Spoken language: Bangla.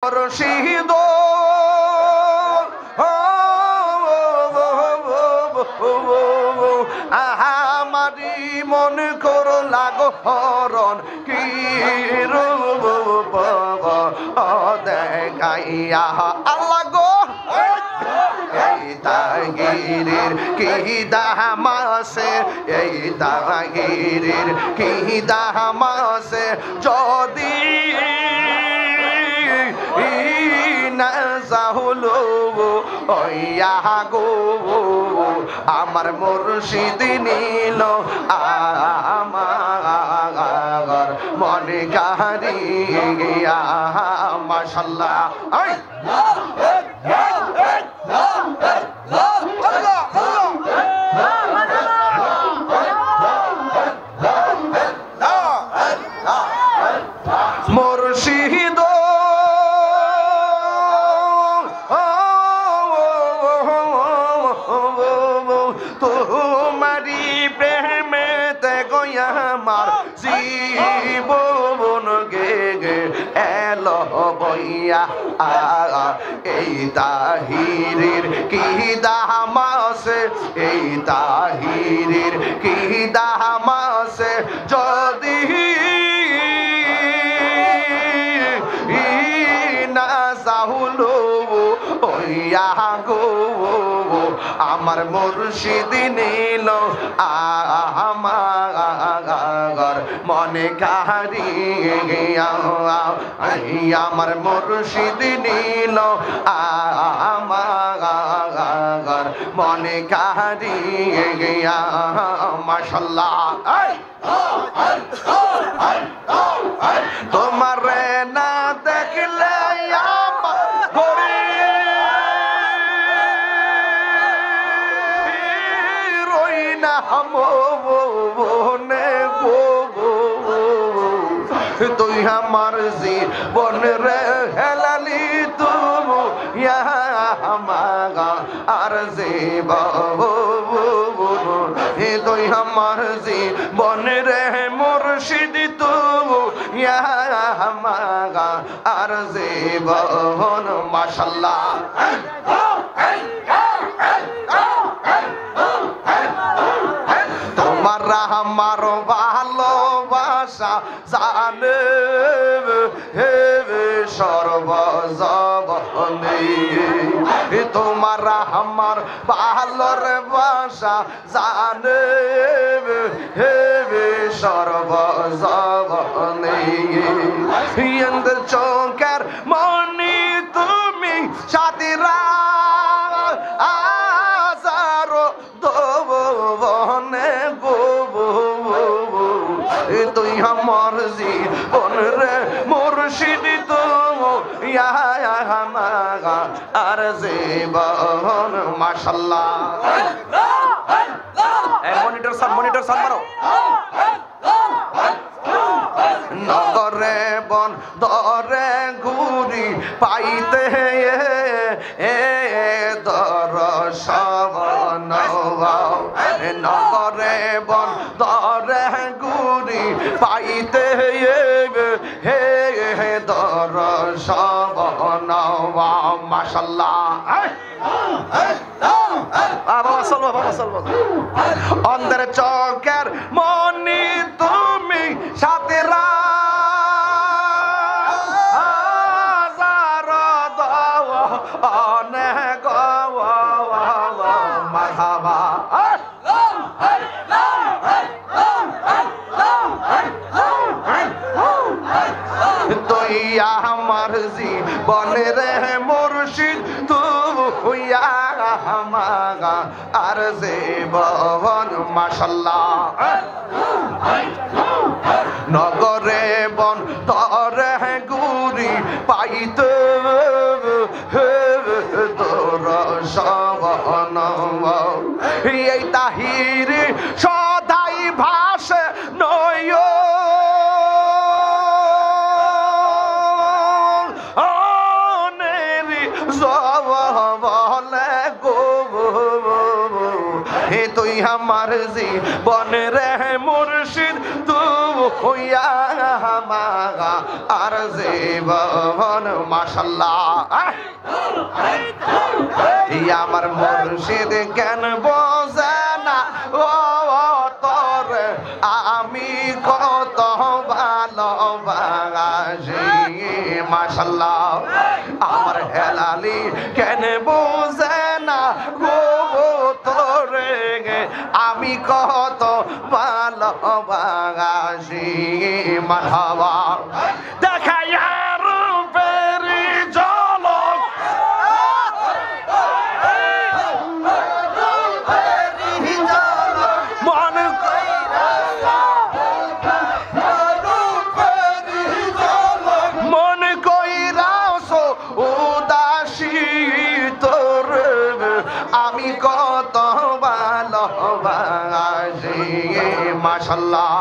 মুর্শিদ আমারি মন করো লাগো হরণ কি রূপ দেখাইয়া আল্লাহ গো এই তাহিরের কি দামাসে এই তাহিরের কি দামাসে যদি গো আমার মুর্শিদ নীল আমার মনে কারিয়া মাশাআল্লাহ মুর্শিদ তোমারি প্রেমেতে গয়া আমার জীবন গে গে এলো বইয়া এই তাহিরের কি দামাসে এই তাহিরের কি দামাসে যদি না সাহুলো ওইয়া গো আমার মুর্শিদ নীল আমার মনে কারিয়া আমার মুর্শিদ নীল আমার মনে কারিয়া মাশাআল্লাহ তোমার না দেখলে তুই আমার জীবন রে হেলালি তুমি আর জীবন তুই আমার জীবন রে মুর্শিদ তুমি আর জীবন মাশাআল্লাহ তোমার আমার ভালোবাসা জানে সর্বজবনে তোমার আমার ভালোর বাসা জানে সর্বজবনে চোখের মনি তুমি সাথীরা তুই আমার জীবন রে মুর্শিদ তুমি আর জীবন মাশাআল্লাহ মনিটর সান মারো নগরে বন দরে ঘুরি পাইতে দর্শন নগরে বন দরে ঘুরি পাইতে হে দর্শন মাশাআল্লাহ অন্ধের চোখের মনি তুমি সাথীরা অনেক মারহাবা তুই আমার জীবনের মুর্শিদ তুই আমার আর জীবন মাশাআল্লাহ নগরে বন তরে গুরি পাইতে তোর সবন এই তাহির সদাই ভাসে নয় তুই আমার জীবন রে মুর্শিদ হইয়া মাগা আর জীবন মাশাআল্লাহ আমার মুর্শিদ কেন বোঝে না ও তোর আমি কত ভালোবাসি মাশাআল্লাহ আমার হেলালি কেন বোঝে না গো তোর আমি কত ভালোবাসি মারহাবা দেখাই রূপের ঝলক মন মন কইরাস উদাসী তোর আমি কত ভালোবাসি মাশাআল্লাহ।